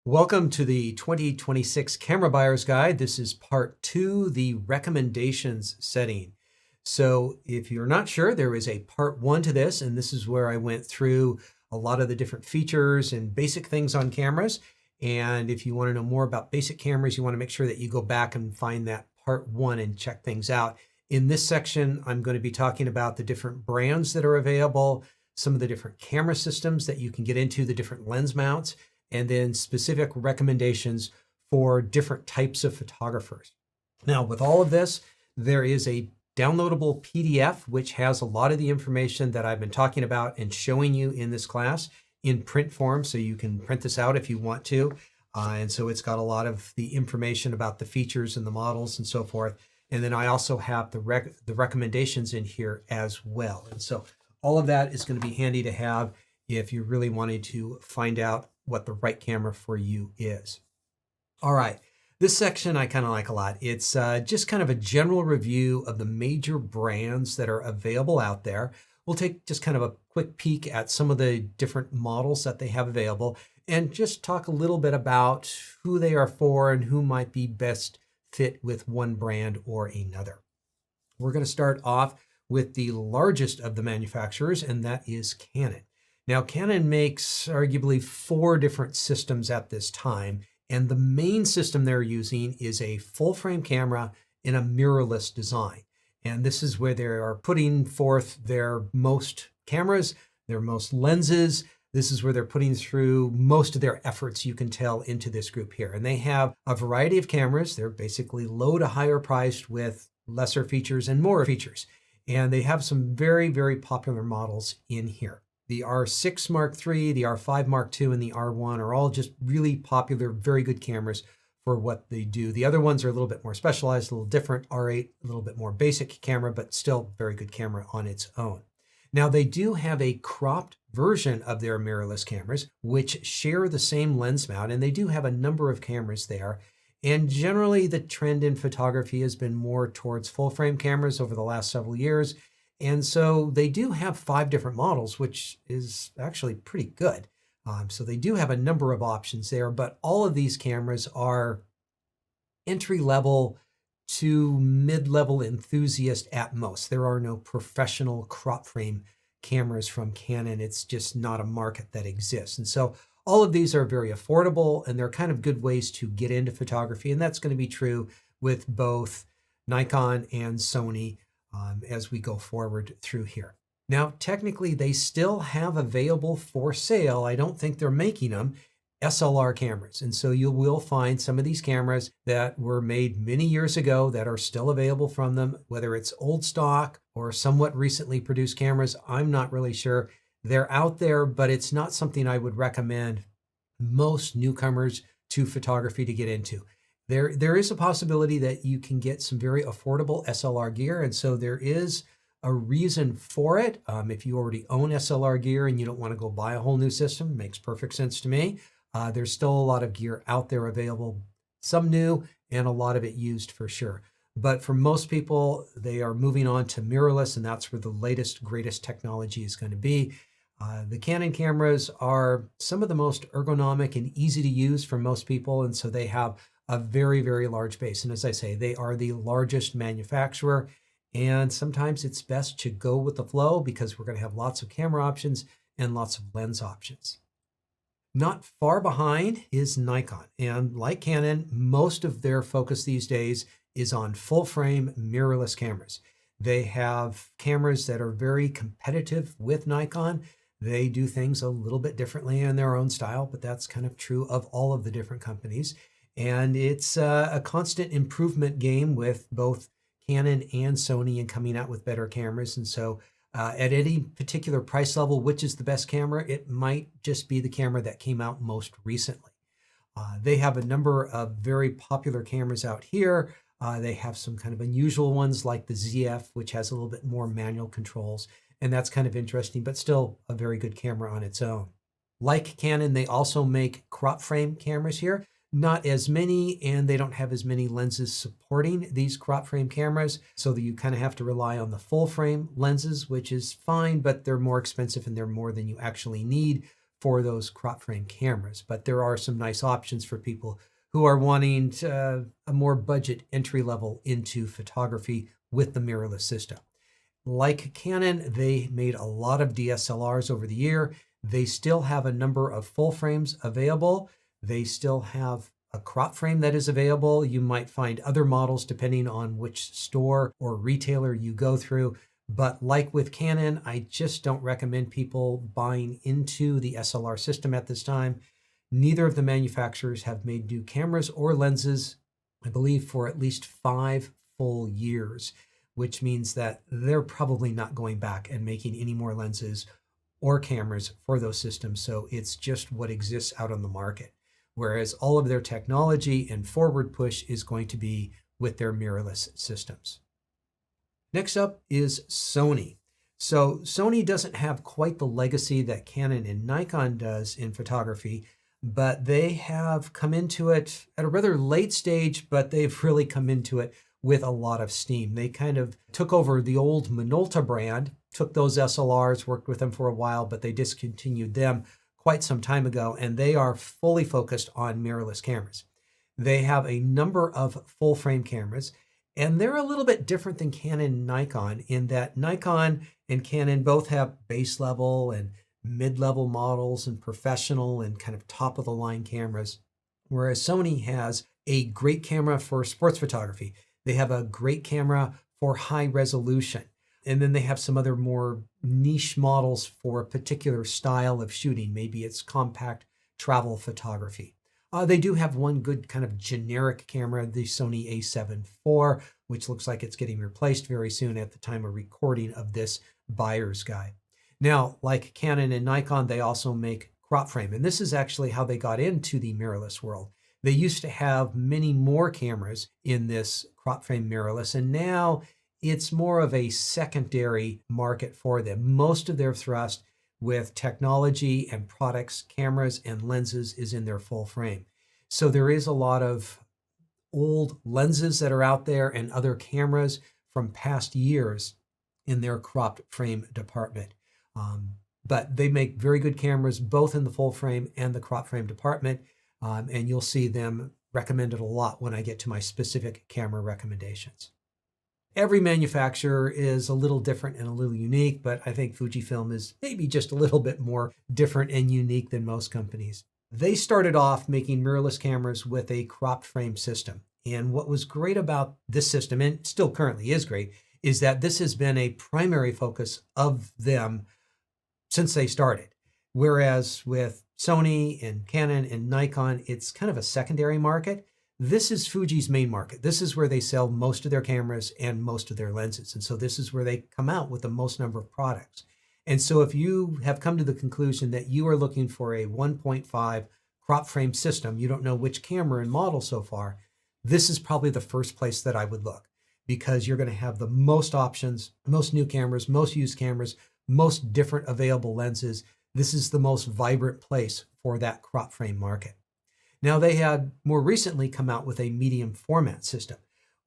Welcome to the 2026 Camera Buyer's Guide. This is part 2, the recommendations setting. So if you're not sure, there is a part 1 to this, and this is where I went through a lot of the different features and basic things on cameras. And if you want to know more about basic cameras, you want to make sure that you go back and find that part 1 and check things out. In this section, I'm going to be talking about the different brands that are available, some of the different camera systems that you can get into, the different lens mounts, and then specific recommendations for different types of photographers. Now, with all of this, there is a downloadable PDF, which has a lot of the information that I've been talking about and showing you in this class in print form, so you can print this out if you want to. And so it's got a lot of the information about the features and the models and so forth. And then I also have the recommendations in here as well. And so all of that is going to be handy to have if you're really wanting to find out what the right camera for you is. All right, this section I kind of like a lot. It's just kind of a general review of the major brands that are available out there. We'll take just kind of a quick peek at some of the different models that they have available and just talk a little bit about who they are for and who might be best fit with one brand or another. We're going to start off with the largest of the manufacturers, and that is Canon. Now, Canon makes arguably 4 different systems at this time, and the main system they're using is a full-frame camera in a mirrorless design. And this is where they are putting forth their most cameras, their most lenses. This is where they're putting through most of their efforts, you can tell, into this group here. And they have a variety of cameras. They're basically low to higher priced with lesser features and more features. And they have some very, very popular models in here. The R6 Mark III, the R5 Mark II, and the R1 are all just really popular, very good cameras for what they do. The other ones are a little bit more specialized, a little different. R8, a little bit more basic camera, but still very good camera on its own. Now, they do have a cropped version of their mirrorless cameras, which share the same lens mount, and they do have a number of cameras there. And generally, the trend in photography has been more towards full-frame cameras over the last several years. And so they do have 5 different models, which is actually pretty good. So they do have a number of options there, but all of these cameras are entry-level to mid-level enthusiast at most. There are no professional crop frame cameras from Canon. It's just not a market that exists. And so all of these are very affordable, and they're kind of good ways to get into photography. And that's going to be true with both Nikon and Sony as we go forward through here. Now, technically, they still have available for sale, I don't think they're making them, SLR cameras. And so you will find some of these cameras that were made many years ago that are still available from them, whether it's old stock or somewhat recently produced cameras. I'm not really sure. They're out there, but it's not something I would recommend most newcomers to photography to get into. There is a possibility that you can get some very affordable SLR gear, and so there is a reason for it. If you already own SLR gear and you don't want to go buy a whole new system, makes perfect sense to me. There's still a lot of gear out there available, some new and a lot of it used for sure. But for most people, they are moving on to mirrorless, and that's where the latest, greatest technology is going to be. The Canon cameras are some of the most ergonomic and easy to use for most people, and so they have a very, very large base. And as I say, they are the largest manufacturer, and sometimes it's best to go with the flow because we're going to have lots of camera options and lots of lens options. Not far behind is Nikon, and like Canon, most of their focus these days is on full-frame mirrorless cameras. They have cameras that are very competitive with Nikon. They do things a little bit differently in their own style, but that's kind of true of all of the different companies. And it's a constant improvement game with both Canon and Sony and coming out with better cameras. And so at any particular price level, which is the best camera, it might just be the camera that came out most recently. They have a number of very popular cameras out here. They have some kind of unusual ones like the ZF, which has a little bit more manual controls. And that's kind of interesting, but still a very good camera on its own. Like Canon, they also make crop frame cameras here. Not as many, and they don't have as many lenses supporting these crop frame cameras, so that you kind of have to rely on the full frame lenses, which is fine, but they're more expensive and they're more than you actually need for those crop frame cameras. But there are some nice options for people who are wanting a more budget entry level into photography with the mirrorless system. Like Canon, they made a lot of DSLRs over the year. They still have a number of full frames available. They still have a crop frame that is available. You might find other models depending on which store or retailer you go through. But like with Canon, I just don't recommend people buying into the SLR system at this time. Neither of the manufacturers have made new cameras or lenses, I believe, for at least 5 full years, which means that they're probably not going back and making any more lenses or cameras for those systems. So it's just what exists out on the market. Whereas all of their technology and forward push is going to be with their mirrorless systems. Next up is Sony. So Sony doesn't have quite the legacy that Canon and Nikon does in photography, but they have come into it at a rather late stage, but they've really come into it with a lot of steam. They kind of took over the old Minolta brand, took those SLRs, worked with them for a while, but they discontinued them quite some time ago, and they are fully focused on mirrorless cameras. They have a number of full frame cameras, and they're a little bit different than Canon and Nikon in that Nikon and Canon both have base level and mid-level models and professional and kind of top of the line cameras, whereas Sony has a great camera for sports photography. They have a great camera for high resolution. And then they have some other more niche models for a particular style of shooting. Maybe it's compact travel photography. They do have one good kind of generic camera, the Sony a7 IV, which looks like it's getting replaced very soon at the time of recording of this buyer's guide. Now, like Canon and Nikon, they also make crop frame. And this is actually how they got into the mirrorless world. They used to have many more cameras in this crop frame mirrorless, and now it's more of a secondary market for them. Most of their thrust with technology and products, cameras and lenses is in their full frame. So there is a lot of old lenses that are out there and other cameras from past years in their cropped frame department. But they make very good cameras both in the full frame and the crop frame department. And you'll see them recommended a lot when I get to my specific camera recommendations. Every manufacturer is a little different and a little unique, but I think Fujifilm is maybe just a little bit more different and unique than most companies. They started off making mirrorless cameras with a cropped frame system. And what was great about this system, and still currently is great, is that this has been a primary focus of them since they started. Whereas with Sony and Canon and Nikon, it's kind of a secondary market. This is Fuji's main market. This is where they sell most of their cameras and most of their lenses. And so this is where they come out with the most number of products. And so if you have come to the conclusion that you are looking for a 1.5 crop frame system, you don't know which camera and model so far, this is probably the first place that I would look, because you're going to have the most options, most new cameras, most used cameras, most different available lenses. This is the most vibrant place for that crop frame market. Now, they had more recently come out with a medium format system,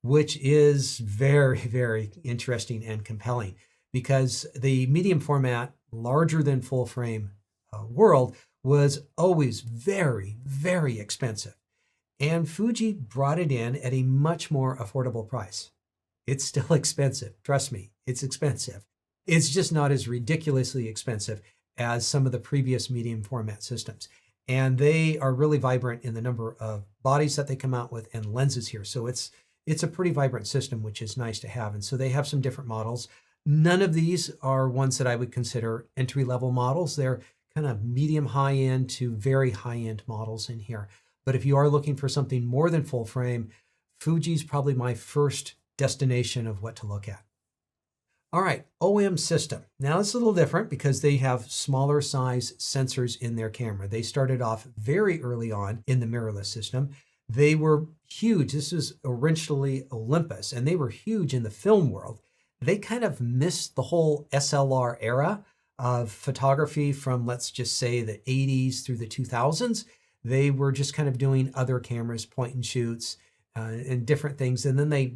which is very, very interesting and compelling, because the medium format, larger than full frame world was always very, very expensive. And Fuji brought it in at a much more affordable price. It's still expensive. Trust me, it's expensive. It's just not as ridiculously expensive as some of the previous medium format systems. And they are really vibrant in the number of bodies that they come out with and lenses here. So it's a pretty vibrant system, which is nice to have. And so they have some different models. None of these are ones that I would consider entry-level models. They're kind of medium high-end to very high-end models in here. But if you are looking for something more than full frame, Fuji's probably my first destination of what to look at. All right, OM system. Now it's a little different because they have smaller size sensors in their camera. They started off very early on in the mirrorless system. They were huge. This was originally Olympus, and they were huge in the film world. They kind of missed the whole SLR era of photography from, let's just say, the 80s through the 2000s. They were just kind of doing other cameras, point and shoots, and different things. And then they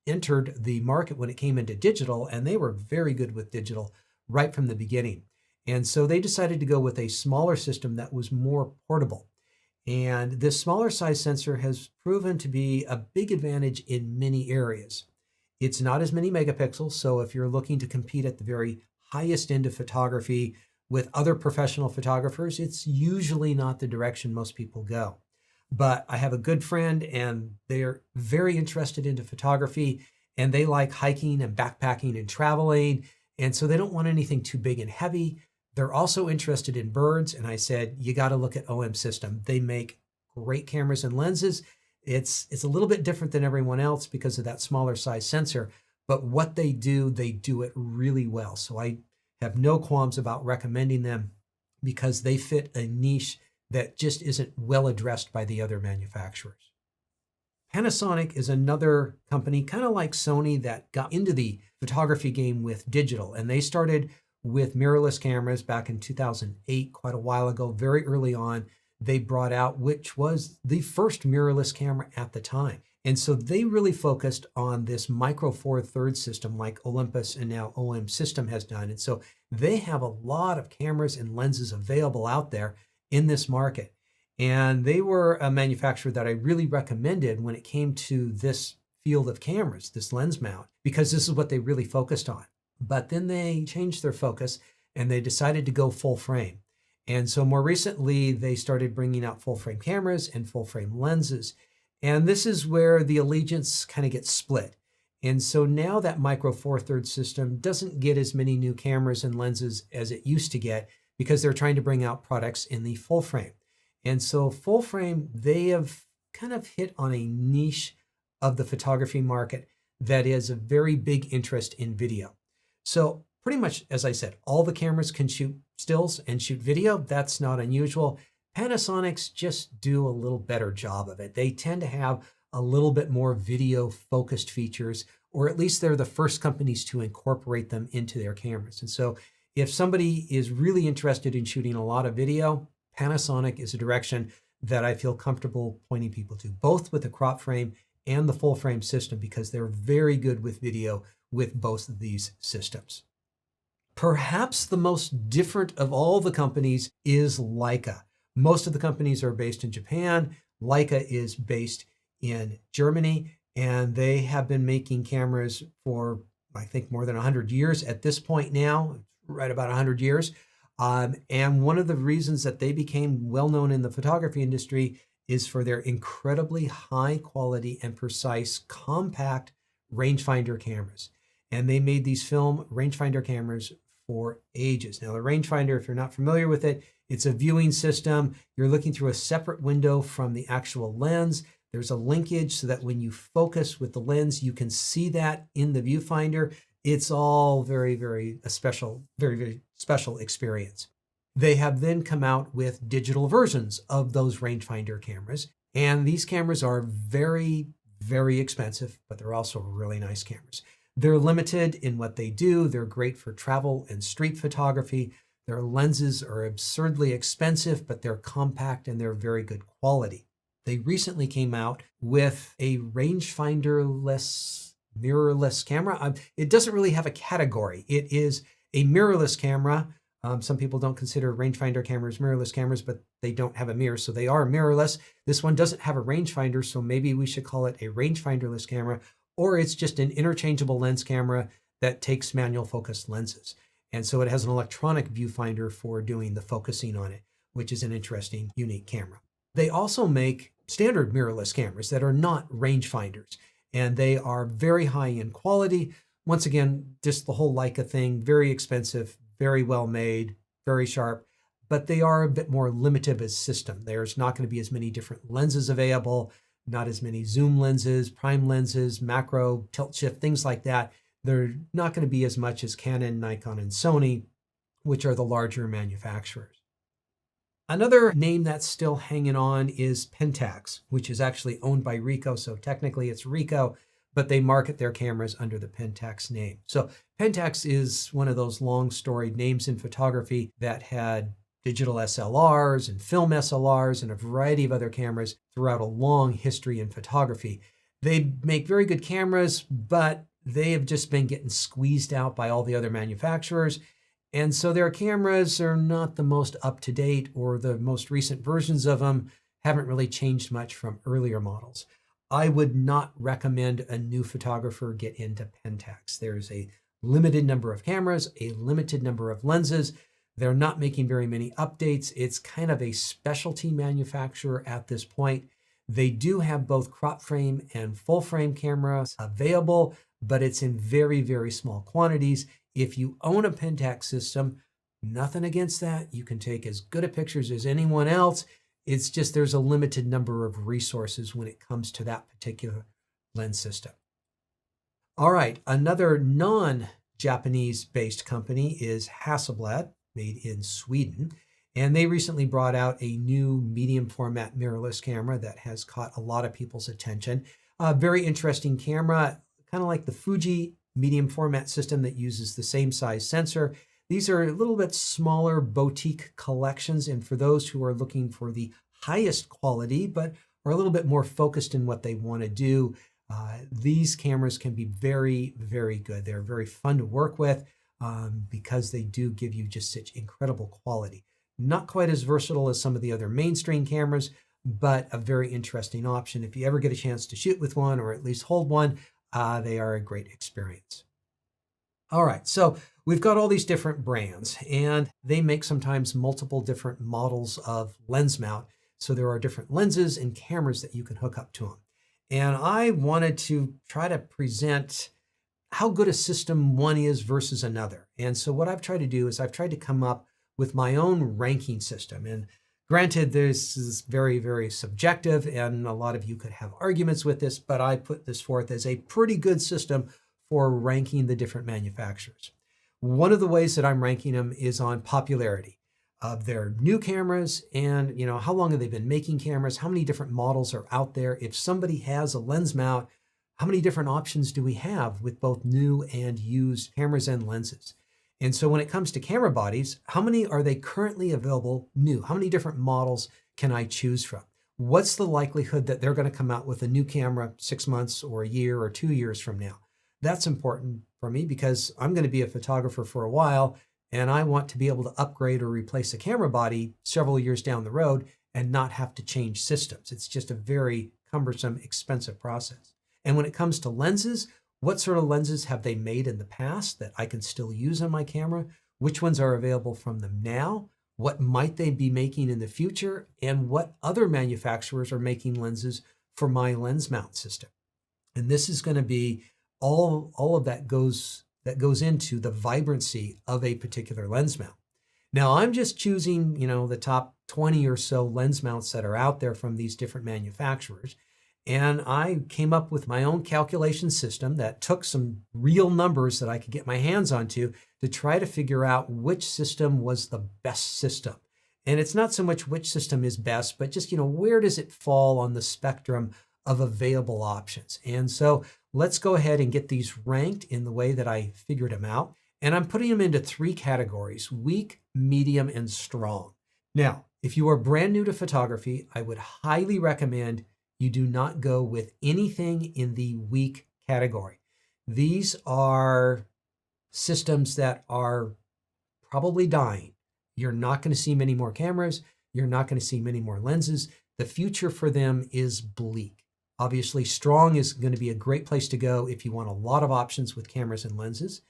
entered the market when it came into digital, and they were very good with digital right from the beginning. And so they decided to go with a smaller system that was more portable. And this smaller size sensor has proven to be a big advantage in many areas. It's not as many megapixels, so if you're looking to compete at the very highest end of photography with other professional photographers, it's usually not the direction most people go. But I have a good friend and they're very interested into photography and they like hiking and backpacking and traveling. And so they don't want anything too big and heavy. They're also interested in birds. And I said, you got to look at OM System. They make great cameras and lenses. It's a little bit different than everyone else because of that smaller size sensor. But what they do it really well. So I have no qualms about recommending them because they fit a niche that just isn't well addressed by the other manufacturers. Panasonic is another company, kind of like Sony, that got into the photography game with digital. And they started with mirrorless cameras back in 2008, quite a while ago. Very early on, they brought out, which was the first mirrorless camera at the time. And so they really focused on this micro four thirds system like Olympus and now OM System has done. And so they have a lot of cameras and lenses available out there in this market. And they were a manufacturer that I really recommended when it came to this field of cameras, this lens mount, because this is what they really focused on. But then they changed their focus and they decided to go full frame. And so more recently, they started bringing out full frame cameras and full frame lenses. And this is where the allegiance kind of gets split. And so now that micro four thirds system doesn't get as many new cameras and lenses as it used to get because they're trying to bring out products in the full frame. And so full frame, they have kind of hit on a niche of the photography market that is a very big interest in video. So pretty much, as I said, all the cameras can shoot stills and shoot video. That's not unusual. Panasonics just do a little better job of it. They tend to have a little bit more video focused features, or at least they're the first companies to incorporate them into their cameras. And so if somebody is really interested in shooting a lot of video, Panasonic is a direction that I feel comfortable pointing people to, both with the crop frame and the full frame system, because they're very good with video with both of these systems. Perhaps the most different of all the companies is Leica. Most of the companies are based in Japan. Leica is based in Germany, and they have been making cameras for, I think, more than 100 years at this point now, right about 100 years. And one of the reasons that they became well-known in the photography industry is for their incredibly high quality and precise compact rangefinder cameras. And they made these film rangefinder cameras for ages. Now, the rangefinder, if you're not familiar with it, it's a viewing system. You're looking through a separate window from the actual lens. There's a linkage so that when you focus with the lens, you can see that in the viewfinder. It's all very, very special experience. They have then come out with digital versions of those rangefinder cameras. And these cameras are very, very expensive, but they're also really nice cameras. They're limited in what they do. They're great for travel and street photography. Their lenses are absurdly expensive, but they're compact and they're very good quality. They recently came out with a rangefinder-less, mirrorless camera. It doesn't really have a category. It is a mirrorless camera. Some people don't consider rangefinder cameras mirrorless cameras, but they don't have a mirror, so they are mirrorless. This one doesn't have a rangefinder, so maybe we should call it a rangefinderless camera, or it's just an interchangeable lens camera that takes manual focus lenses. And so it has an electronic viewfinder for doing the focusing on it, which is an interesting, unique camera. They also make standard mirrorless cameras that are not rangefinders, and they are very high in quality. Once again, just the whole Leica thing, very expensive, very well made, very sharp, but they are a bit more limited as system. There's not going to be as many different lenses available, not as many zoom lenses, prime lenses, macro, tilt shift, things like that. They're not going to be as much as Canon, Nikon, and Sony, which are the larger manufacturers. Another name that's still hanging on is Pentax, which is actually owned by Ricoh. So technically it's Ricoh, but they market their cameras under the Pentax name. So Pentax is one of those long storied names in photography that had digital SLRs and film SLRs and a variety of other cameras throughout a long history in photography. They make very good cameras, but they have just been getting squeezed out by all the other manufacturers. And so their cameras are not the most up-to-date, or the most recent versions of them haven't really changed much from earlier models. I would not recommend a new photographer get into Pentax. There's a limited number of cameras, a limited number of lenses. They're not making very many updates. It's kind of a specialty manufacturer at this point. They do have both crop frame and full frame cameras available, but it's in very, very small quantities. If you own a Pentax system, nothing against that. You can take as good a pictures as anyone else. It's just there's a limited number of resources when it comes to that particular lens system. All right, another non-Japanese based company is Hasselblad, made in Sweden. And they recently brought out a new medium format mirrorless camera that has caught a lot of people's attention. A very interesting camera, kind of like the Fuji medium format system that uses the same size sensor. These are a little bit smaller boutique collections, and for those who are looking for the highest quality but are a little bit more focused in what they want to do, these cameras can be very, very good. They're very fun to work with because they do give you just such incredible quality. Not quite as versatile as some of the other mainstream cameras, but a very interesting option. If you ever get a chance to shoot with one, or at least hold one, they are a great experience. All right, so we've got all these different brands, and they make sometimes multiple different models of lens mount. So there are different lenses and cameras that you can hook up to them. And I wanted to try to present how good a system one is versus another. And so what I've tried to do is I've tried to come up with my own ranking system. And granted, this is very, very subjective, and a lot of you could have arguments with this, but I put this forth as a pretty good system for ranking the different manufacturers. One of the ways that I'm ranking them is on popularity of their new cameras, and how long have they been making cameras, how many different models are out there. If somebody has a lens mount, how many different options do we have with both new and used cameras and lenses? And so when it comes to camera bodies, how many are they currently available new? How many different models can I choose from? What's the likelihood that they're going to come out with a new camera 6 months or a year or 2 years from now? That's important for me because I'm going to be a photographer for a while, and I want to be able to upgrade or replace a camera body several years down the road and not have to change systems. It's just a very cumbersome, expensive process. And when it comes to lenses, what sort of lenses have they made in the past that I can still use on my camera? Which ones are available from them now? What might they be making in the future? And what other manufacturers are making lenses for my lens mount system? And this is going to be all of that goes into the vibrancy of a particular lens mount. Now, I'm just choosing, the top 20 or so lens mounts that are out there from these different manufacturers. And I came up with my own calculation system that took some real numbers that I could get my hands onto to try to figure out which system was the best system. And it's not so much which system is best, but just, where does it fall on the spectrum of available options? And so let's go ahead and get these ranked in the way that I figured them out. And I'm putting them into 3 categories: weak, medium, and strong. Now, if you are brand new to photography, I would highly recommend you do not go with anything in the weak category. These are systems that are probably dying. You're not going to see many more cameras. You're not going to see many more lenses. The future for them is bleak. Obviously, strong is going to be a great place to go if you want a lot of options with cameras and lenses.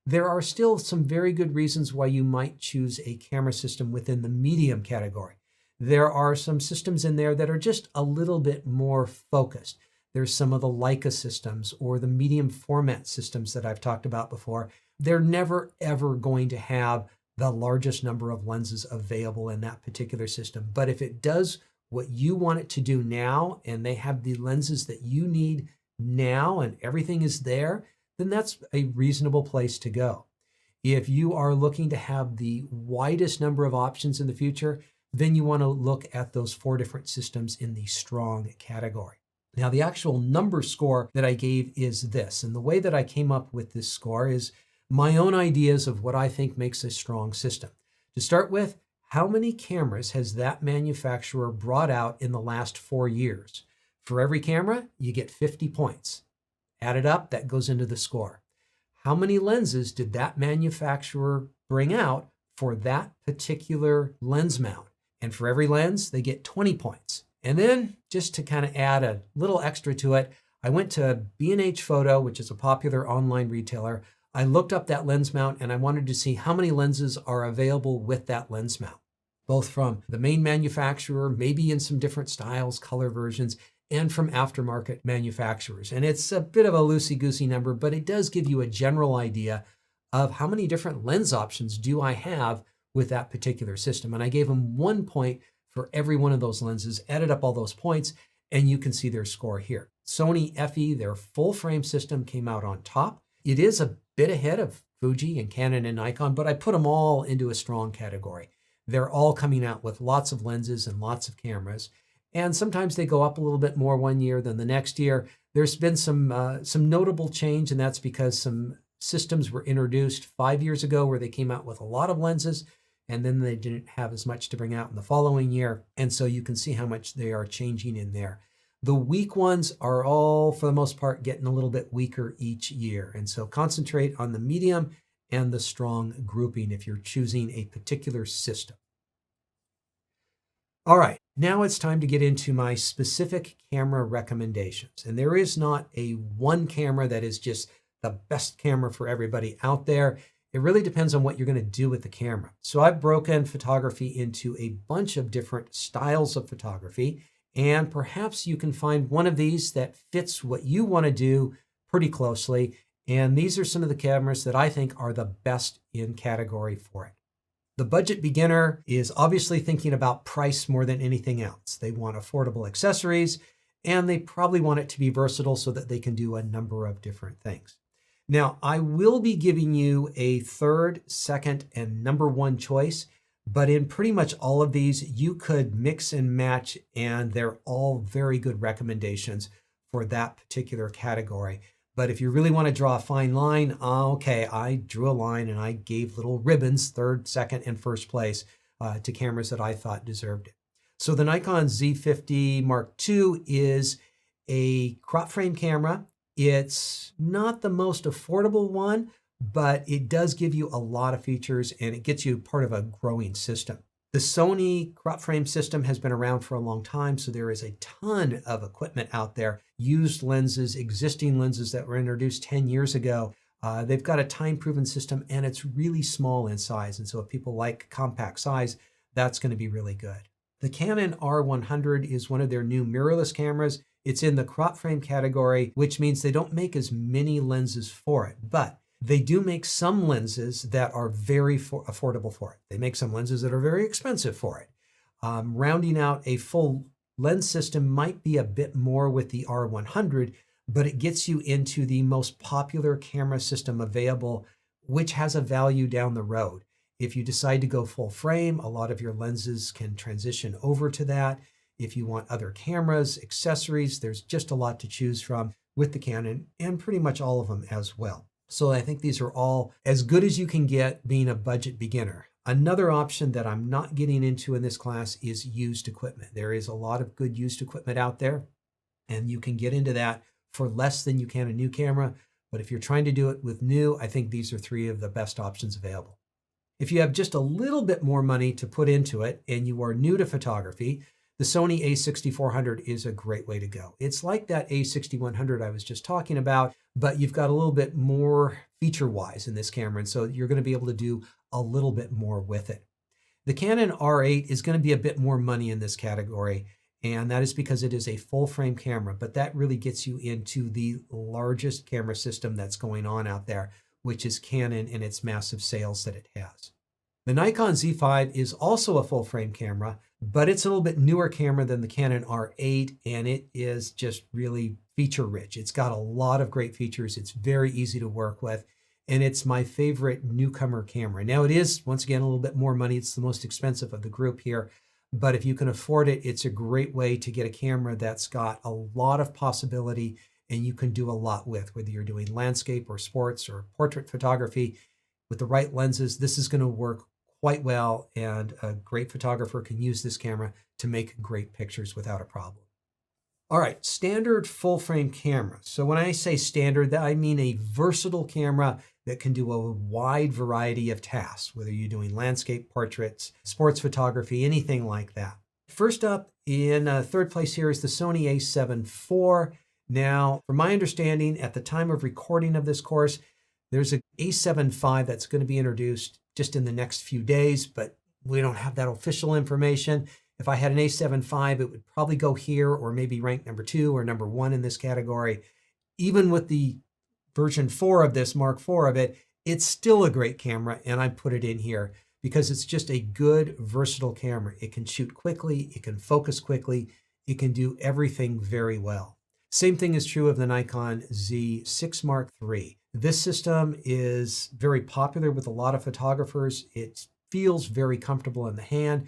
There are still some very good reasons why you might choose a camera system within the medium category. There are some systems in there that are just a little bit more focused. There's some of the Leica systems or the medium format systems that I've talked about before. They're never, ever going to have the largest number of lenses available in that particular system. But if it does what you want it to do now, and they have the lenses that you need now, and everything is there, then that's a reasonable place to go. If you are looking to have the widest number of options in the future, then you want to look at those 4 different systems in the strong category. Now, the actual number score that I gave is this, and the way that I came up with this score is my own ideas of what I think makes a strong system. To start with, how many cameras has that manufacturer brought out in the last 4 years? For every camera, you get 50 points. Add it up, that goes into the score. How many lenses did that manufacturer bring out for that particular lens mount. And for every lens, they get 20 points. And then just to kind of add a little extra to it, I went to B&H Photo, which is a popular online retailer. I looked up that lens mount and I wanted to see how many lenses are available with that lens mount, both from the main manufacturer, maybe in some different styles, color versions, and from aftermarket manufacturers. And it's a bit of a loosey-goosey number, but it does give you a general idea of how many different lens options do I have with that particular system. And I gave them 1 point for every one of those lenses, added up all those points, and you can see their score here. Sony FE, their full frame system, came out on top. It is a bit ahead of Fuji and Canon and Nikon, but I put them all into a strong category. They're all coming out with lots of lenses and lots of cameras. And sometimes they go up a little bit more one year than the next year. There's been some notable change, and that's because some systems were introduced 5 years ago where they came out with a lot of lenses, and then they didn't have as much to bring out in the following year. And so you can see how much they are changing in there. The weak ones are all, for the most part, getting a little bit weaker each year. And so concentrate on the medium and the strong grouping if you're choosing a particular system. All right, now it's time to get into my specific camera recommendations. And there is not a one camera that is just the best camera for everybody out there. It really depends on what you're going to do with the camera. So I've broken photography into a bunch of different styles of photography, and perhaps you can find one of these that fits what you want to do pretty closely. And these are some of the cameras that I think are the best in category for it. The budget beginner is obviously thinking about price more than anything else. They want affordable accessories, and they probably want it to be versatile so that they can do a number of different things. Now, I will be giving you a third, second, and number one choice, but in pretty much all of these, you could mix and match, and they're all very good recommendations for that particular category. But if you really want to draw a fine line, okay, I drew a line and I gave little ribbons, third, second, and first place to cameras that I thought deserved it. So the Nikon Z50 Mark II is a crop frame camera. It's not the most affordable one, but it does give you a lot of features and it gets you part of a growing system. The Sony crop frame system has been around for a long time, so there is a ton of equipment out there. Used lenses, existing lenses that were introduced 10 years ago. They've got a time-proven system and it's really small in size. And so if people like compact size, that's going to be really good. The Canon R100 is one of their new mirrorless cameras. It's in the crop frame category, which means they don't make as many lenses for it, but they do make some lenses that are very affordable for it. They make some lenses that are very expensive for it. Rounding out a full lens system might be a bit more with the R100, but it gets you into the most popular camera system available, which has a value down the road. If you decide to go full frame, a lot of your lenses can transition over to that. If you want other cameras, accessories, there's just a lot to choose from with the Canon and pretty much all of them as well. So I think these are all as good as you can get being a budget beginner. Another option that I'm not getting into in this class is used equipment. There is a lot of good used equipment out there, and you can get into that for less than you can a new camera. But if you're trying to do it with new, I think these are three of the best options available. If you have just a little bit more money to put into it and you are new to photography, the Sony a6400 is a great way to go. It's like that a6100 I was just talking about, but you've got a little bit more feature-wise in this camera, and so you're going to be able to do a little bit more with it. The Canon R8 is going to be a bit more money in this category, and that is because it is a full-frame camera, but that really gets you into the largest camera system that's going on out there, which is Canon and its massive sales that it has. The Nikon Z5 is also a full-frame camera, but it's a little bit newer camera than the Canon R8, and it is just really feature-rich. It's got a lot of great features. It's very easy to work with, and it's my favorite newcomer camera. Now, it is, once again, a little bit more money. It's the most expensive of the group here, but if you can afford it, it's a great way to get a camera that's got a lot of possibility and you can do a lot with, whether you're doing landscape or sports or portrait photography. With the right lenses, this is going to work quite well, and a great photographer can use this camera to make great pictures without a problem. All right, standard full frame camera. So when I say standard, that I mean a versatile camera that can do a wide variety of tasks, whether you're doing landscape, portraits, sports photography, anything like that. First up in third place here is the Sony a7 IV. Now, from my understanding, at the time of recording of this course, there's an a7 V that's going to be introduced just in the next few days, but we don't have that official information. If I had an a7 V, it would probably go here or maybe rank number 2 or number 1 in this category. Even with the version 4 of this, Mark IV of it, it's still a great camera, and I put it in here because it's just a good, versatile camera. It can shoot quickly, it can focus quickly, it can do everything very well. Same thing is true of the Nikon Z6 Mark III. This system is very popular with a lot of photographers. It feels very comfortable in the hand,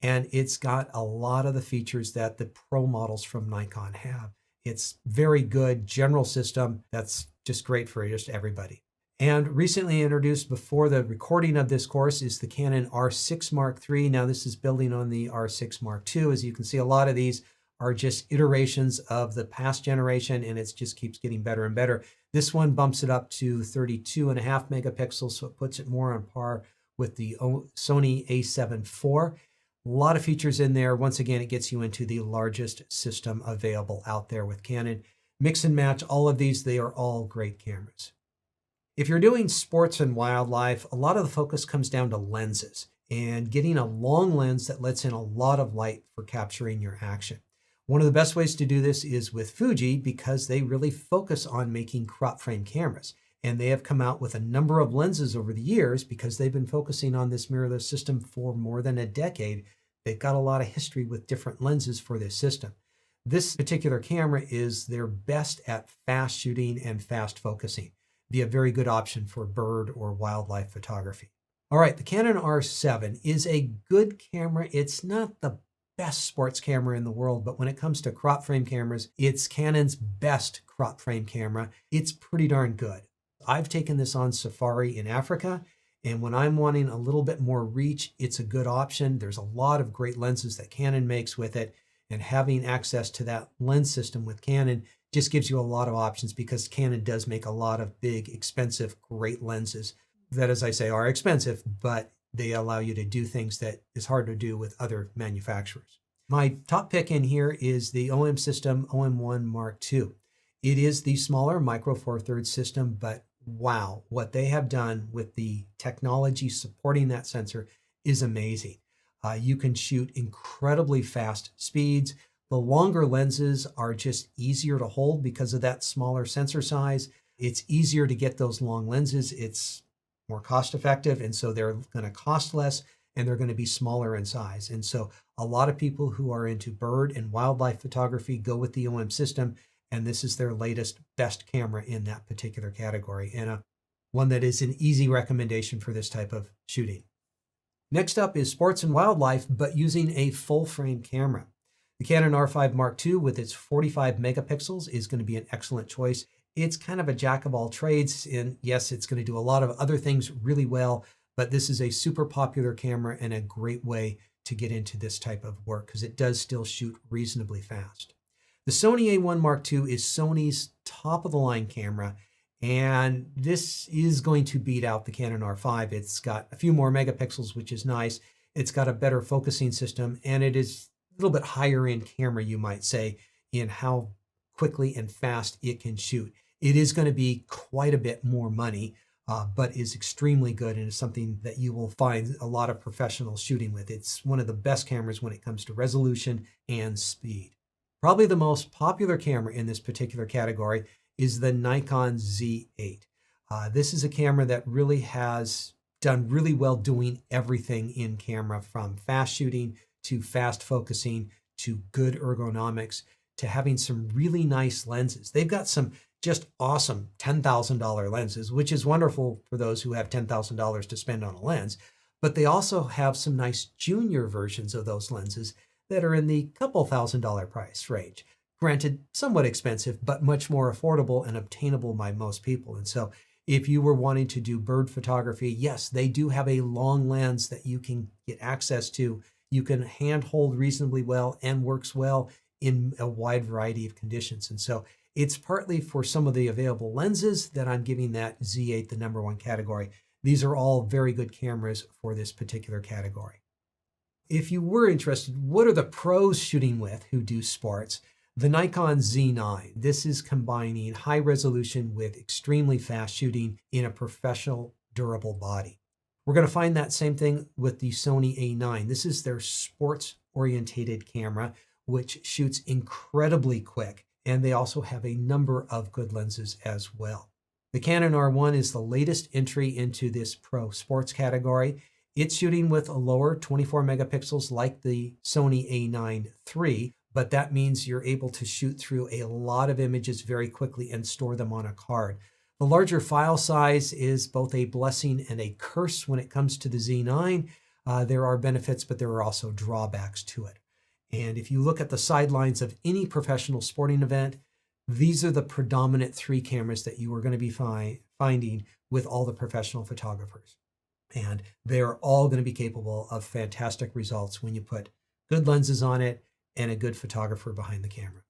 and it's got a lot of the features that the pro models from Nikon have. It's very good general system that's just great for just everybody. And recently introduced before the recording of this course is the Canon R6 Mark III. Now this is building on the R6 Mark II. As you can see, a lot of these are just iterations of the past generation, and it just keeps getting better and better. This one bumps it up to 32.5 megapixels, so it puts it more on par with the Sony a7 IV. A lot of features in there. Once again, it gets you into the largest system available out there with Canon. Mix and match all of these, they are all great cameras. If you're doing sports and wildlife, a lot of the focus comes down to lenses and getting a long lens that lets in a lot of light for capturing your action. One of the best ways to do this is with Fuji because they really focus on making crop frame cameras. And they have come out with a number of lenses over the years because they've been focusing on this mirrorless system for more than a decade. They've got a lot of history with different lenses for this system. This particular camera is their best at fast shooting and fast focusing. Be a very good option for bird or wildlife photography. All right, the Canon R7 is a good camera. It's not the best sports camera in the world, but when it comes to crop frame cameras, it's Canon's best crop frame camera. It's pretty darn good. I've taken this on safari in Africa, and when I'm wanting a little bit more reach, it's a good option. There's a lot of great lenses that Canon makes with it, and having access to that lens system with Canon just gives you a lot of options because Canon does make a lot of big, expensive, great lenses that, as I say, are expensive, but they allow you to do things that is hard to do with other manufacturers. My top pick in here is the OM System OM1 Mark II. It is the smaller Micro Four Thirds system, but wow, what they have done with the technology supporting that sensor is amazing. You can shoot incredibly fast speeds. The longer lenses are just easier to hold because of that smaller sensor size. It's easier to get those long lenses. It's more cost effective, and so they're going to cost less, and they're going to be smaller in size. And so a lot of people who are into bird and wildlife photography go with the OM system, and this is their latest best camera in that particular category, and one that is an easy recommendation for this type of shooting. Next up is sports and wildlife, but using a full frame camera. The Canon R5 Mark II with its 45 megapixels is going to be an excellent choice. It's kind of a jack of all trades, and yes, it's going to do a lot of other things really well, but this is a super popular camera and a great way to get into this type of work because it does still shoot reasonably fast. The Sony A1 Mark II is Sony's top-of-the-line camera, and this is going to beat out the Canon R5. It's got a few more megapixels, which is nice. It's got a better focusing system, and it is a little bit higher-end camera, you might say, in how quickly and fast it can shoot. It is going to be quite a bit more money, but is extremely good and is something that you will find a lot of professionals shooting with. It's one of the best cameras when it comes to resolution and speed. Probably the most popular camera in this particular category is the Nikon Z8. This is a camera that really has done really well doing everything in camera, from fast shooting to fast focusing to good ergonomics to having some really nice lenses. They've got some just awesome $10,000 lenses, which is wonderful for those who have $10,000 to spend on a lens. But they also have some nice junior versions of those lenses that are in the couple $1,000 price range. Granted, somewhat expensive, but much more affordable and obtainable by most people. And so if you were wanting to do bird photography, yes, they do have a long lens that you can get access to. You can handhold reasonably well and works well in a wide variety of conditions. And so it's partly for some of the available lenses that I'm giving that Z8 the #1 category. These are all very good cameras for this particular category. If you were interested, what are the pros shooting with who do sports? The Nikon Z9. This is combining high resolution with extremely fast shooting in a professional, durable body. We're going to find that same thing with the Sony A9. This is their sports-orientated camera, which shoots incredibly quick, and they also have a number of good lenses as well. The Canon R1 is the latest entry into this pro sports category. It's shooting with a lower 24 megapixels like the Sony A9 III, but that means you're able to shoot through a lot of images very quickly and store them on a card. The larger file size is both a blessing and a curse when it comes to the Z9. There are benefits, but there are also drawbacks to it. And if you look at the sidelines of any professional sporting event, these are the predominant 3 cameras that you are going to be finding with all the professional photographers. And they're all going to be capable of fantastic results when you put good lenses on it and a good photographer behind the camera.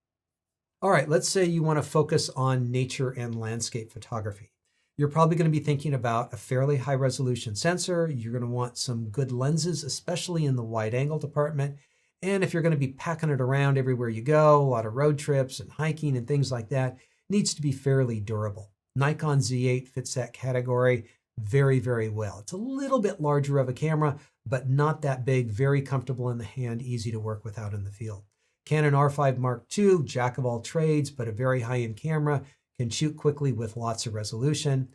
All right, let's say you want to focus on nature and landscape photography. You're probably going to be thinking about a fairly high resolution sensor. You're going to want some good lenses, especially in the wide angle department. And if you're going to be packing it around everywhere you go, a lot of road trips and hiking and things like that, it needs to be fairly durable. Nikon Z8 fits that category very, very well. It's a little bit larger of a camera, but not that big, very comfortable in the hand, easy to work with out in the field. Canon R5 Mark II, jack of all trades, but a very high-end camera, can shoot quickly with lots of resolution.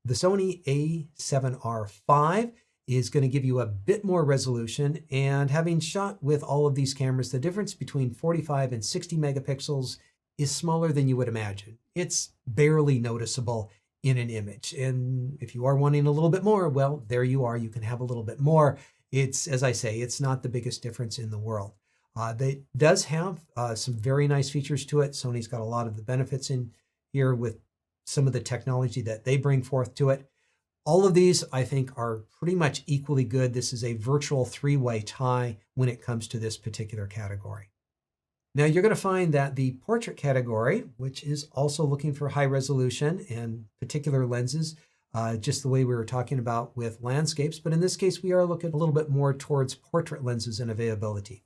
The Sony A7R5 is going to give you a bit more resolution, and having shot with all of these cameras, the difference between 45 and 60 megapixels is smaller than you would imagine. It's barely noticeable in an image. And if you are wanting a little bit more, well, there you are. You can have a little bit more. It's, as I say, it's not the biggest difference in the world. It does have some very nice features to it. Sony's got a lot of the benefits in here with some of the technology that they bring forth to it. All of these, I think, are pretty much equally good. This is a virtual 3-way tie when it comes to this particular category. Now, you're going to find that the portrait category, which is also looking for high resolution and particular lenses, just the way we were talking about with landscapes, but in this case, we are looking a little bit more towards portrait lenses and availability.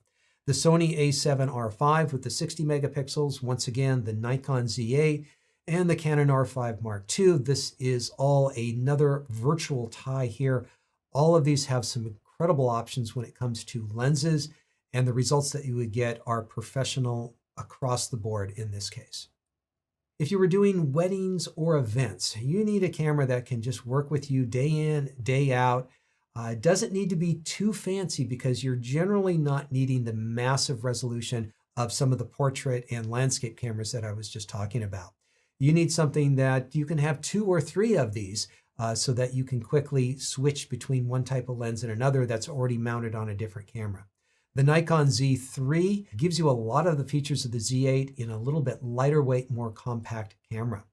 The Sony A7R5 with the 60 megapixels, once again, the Nikon Z8, and the Canon R5 Mark II. This is all another virtual tie here. All of these have some incredible options when it comes to lenses, and the results that you would get are professional across the board in this case. If you were doing weddings or events, you need a camera that can just work with you day in, day out. It doesn't need to be too fancy because you're generally not needing the massive resolution of some of the portrait and landscape cameras that I was just talking about. You need something that you can have 2 or 3 of these so that you can quickly switch between one type of lens and another that's already mounted on a different camera. The Nikon Z3 gives you a lot of the features of the Z8 in a little bit lighter weight, more compact camera.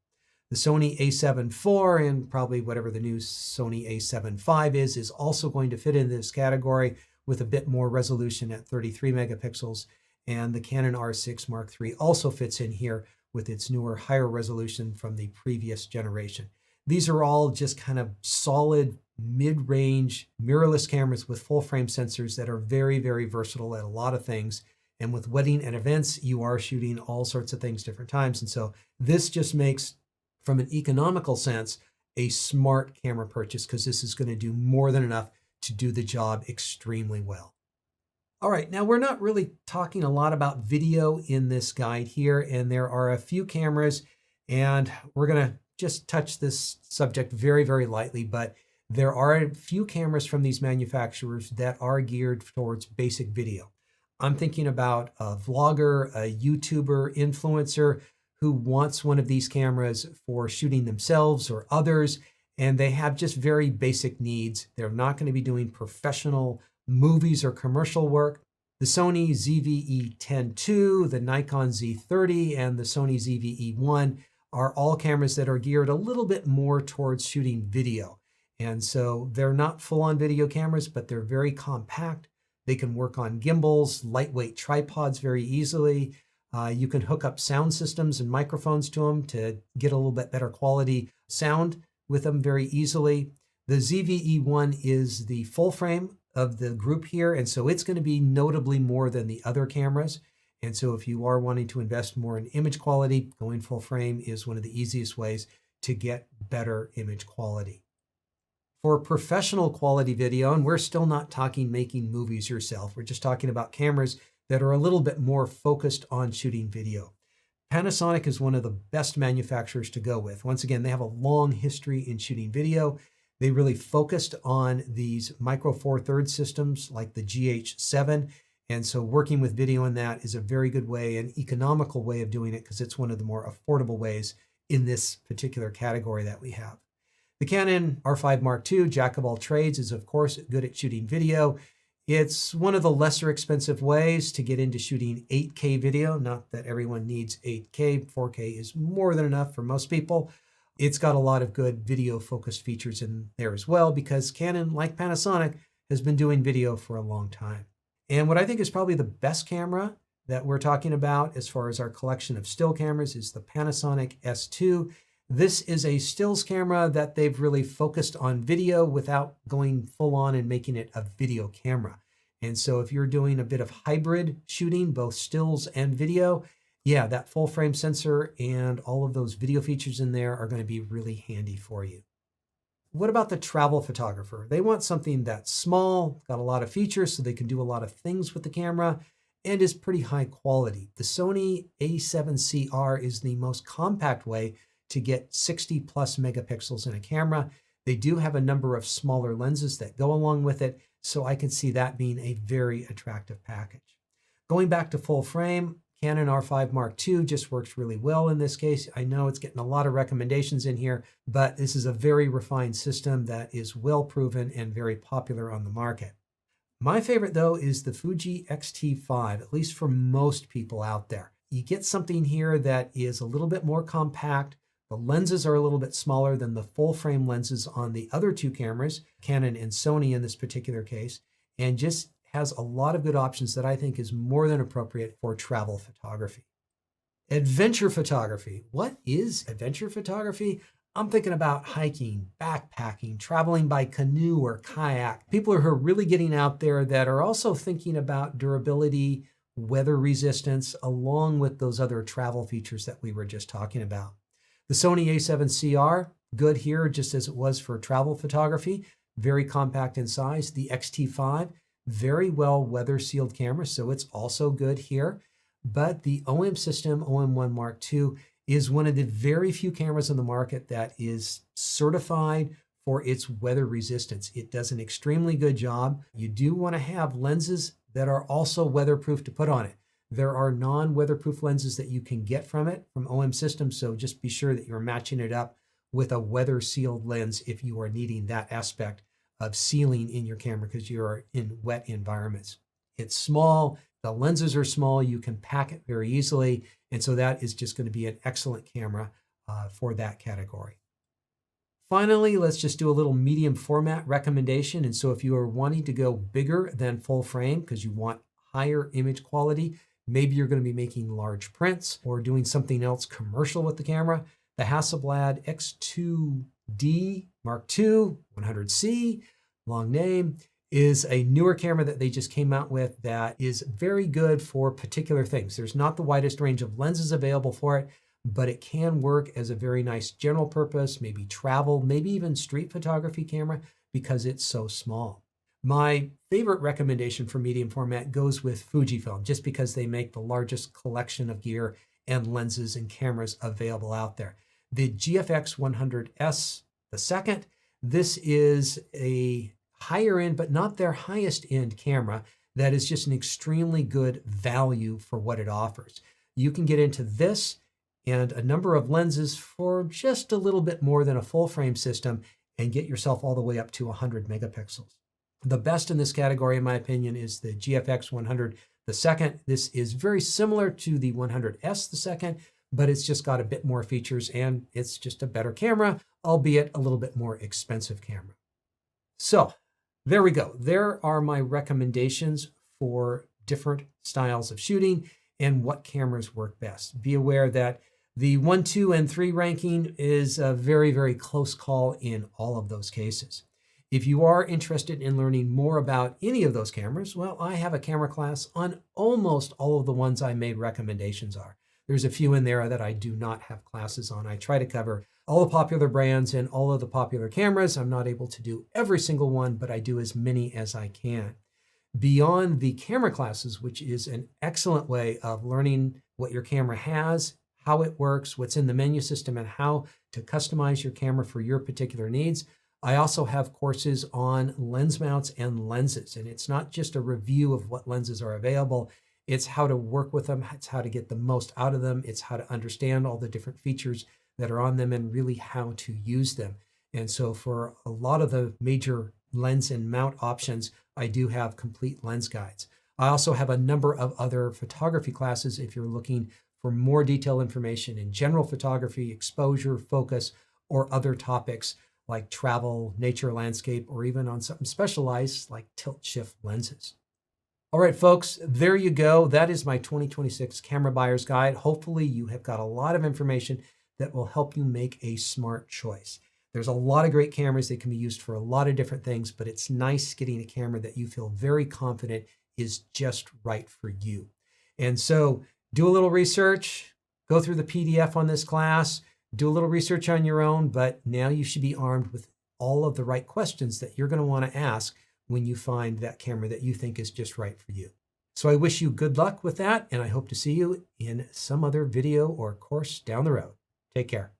The Sony A7 IV and probably whatever the new Sony A7 V is also going to fit in this category with a bit more resolution at 33 megapixels. And the Canon R6 Mark III also fits in here with its newer, higher resolution from the previous generation. These are all just kind of solid, mid-range, mirrorless cameras with full-frame sensors that are very, very versatile at a lot of things. And with wedding and events, you are shooting all sorts of things different times. And so this just makes, from an economical sense, a smart camera purchase because this is going to do more than enough to do the job extremely well. All right, now we're not really talking a lot about video in this guide here, and there are a few cameras, and we're going to just touch this subject very, very lightly, but there are a few cameras from these manufacturers that are geared towards basic video. I'm thinking about a vlogger, a YouTuber, influencer who wants one of these cameras for shooting themselves or others, and they have just very basic needs. They're not going to be doing professional movies or commercial work. The Sony ZV-E10 II, the Nikon Z30, and the Sony ZV-E1 are all cameras that are geared a little bit more towards shooting video. And so they're not full-on video cameras, but they're very compact. They can work on gimbals, lightweight tripods very easily. You can hook up sound systems and microphones to them to get a little bit better quality sound with them very easily. The ZVE1 is the full frame of the group here, and so it's going to be notably more than the other cameras. And so if you are wanting to invest more in image quality, going full frame is one of the easiest ways to get better image quality. For professional quality video, and we're still not talking making movies yourself, we're just talking about cameras that are a little bit more focused on shooting video. Panasonic is one of the best manufacturers to go with. Once again, they have a long history in shooting video. They really focused on these micro four thirds systems like the GH7. And so working with video in that is a very good way, an economical way of doing it, because it's one of the more affordable ways in this particular category that we have. The Canon R5 Mark II, jack of all trades, is of course good at shooting video. It's one of the lesser expensive ways to get into shooting 8K video. Not that everyone needs 8K. 4K is more than enough for most people. It's got a lot of good video focused features in there as well, because Canon, like Panasonic, has been doing video for a long time. And what I think is probably the best camera that we're talking about as far as our collection of still cameras is the Panasonic S2. This is a stills camera that they've really focused on video without going full on and making it a video camera. And so if you're doing a bit of hybrid shooting, both stills and video, yeah, that full frame sensor and all of those video features in there are going to be really handy for you. What about the travel photographer? They want something that's small, got a lot of features so they can do a lot of things with the camera, and is pretty high quality. The Sony A7CR is the most compact way to get 60 plus megapixels in a camera. They do have a number of smaller lenses that go along with it, so I can see that being a very attractive package. Going back to full frame, Canon R5 Mark II just works really well in this case. I know it's getting a lot of recommendations in here, but this is a very refined system that is well proven and very popular on the market. My favorite though is the Fuji X-T5, at least for most people out there. You get something here that is a little bit more compact. The lenses are a little bit smaller than the full frame lenses on the other two cameras, Canon and Sony in this particular case, and just has a lot of good options that I think is more than appropriate for travel photography. Adventure photography. What is adventure photography? I'm thinking about hiking, backpacking, traveling by canoe or kayak. People who are really getting out there that are also thinking about durability, weather resistance, along with those other travel features that we were just talking about. The Sony A7CR, good here just as it was for travel photography, very compact in size. The X-T5, very well weather sealed camera, so it's also good here. But the OM system, OM1 Mark II, is one of the very few cameras on the market that is certified for its weather resistance. It does an extremely good job. You do want to have lenses that are also weatherproof to put on it. There are non-weatherproof lenses that you can get from it, from OM systems, so just be sure that you're matching it up with a weather sealed lens if you are needing that aspect of sealing in your camera because you're in wet environments. It's small, the lenses are small, you can pack it very easily, and so that is just going to be an excellent camera for that category. Finally, let's just do a little medium format recommendation. And so if you are wanting to go bigger than full frame because you want higher image quality, maybe you're going to be making large prints or doing something else commercial with the camera, the Hasselblad X2D Mark II 100C, long name, is a newer camera that they just came out with that is very good for particular things. There's not the widest range of lenses available for it, but it can work as a very nice general purpose, maybe travel, maybe even street photography camera because it's so small. My favorite recommendation for medium format goes with Fujifilm, just because they make the largest collection of gear and lenses and cameras available out there. The GFX 100S, the second, this is a higher end, but not their highest end camera that is just an extremely good value for what it offers. You can get into this and a number of lenses for just a little bit more than a full frame system and get yourself all the way up to 100 megapixels. The best in this category, in my opinion, is the GFX 100 the second. This is very similar to the 100S the second, but it's just got a bit more features and it's just a better camera, albeit a little bit more expensive camera. So there we go. There are my recommendations for different styles of shooting. and what cameras work best. Be aware that the 1, 2, and 3 ranking is a very, very close call in all of those cases. If you are interested in learning more about any of those cameras, well, I have a camera class on almost all of the ones I made recommendations are. There's a few in there that I do not have classes on. I try to cover all the popular brands and all of the popular cameras. I'm not able to do every single one, but I do as many as I can. Beyond the camera classes, which is an excellent way of learning what your camera has, how it works, what's in the menu system, and how to customize your camera for your particular needs, I also have courses on lens mounts and lenses. And it's not just a review of what lenses are available. It's how to work with them. It's how to get the most out of them. It's how to understand all the different features that are on them and really how to use them. And so for a lot of the major lens and mount options, I do have complete lens guides. I also have a number of other photography classes if you're looking for more detailed information in general photography, exposure, focus, or other topics like travel, nature, landscape, or even on something specialized like tilt shift lenses. All right, folks, there you go. That is my 2026 Camera Buyer's Guide. Hopefully you have got a lot of information that will help you make a smart choice. There's a lot of great cameras that can be used for a lot of different things, but it's nice getting a camera that you feel very confident is just right for you. And so do a little research, go through the PDF on this class, do a little research on your own, but now you should be armed with all of the right questions that you're going to want to ask when you find that camera that you think is just right for you. So I wish you good luck with that, and I hope to see you in some other video or course down the road. Take care.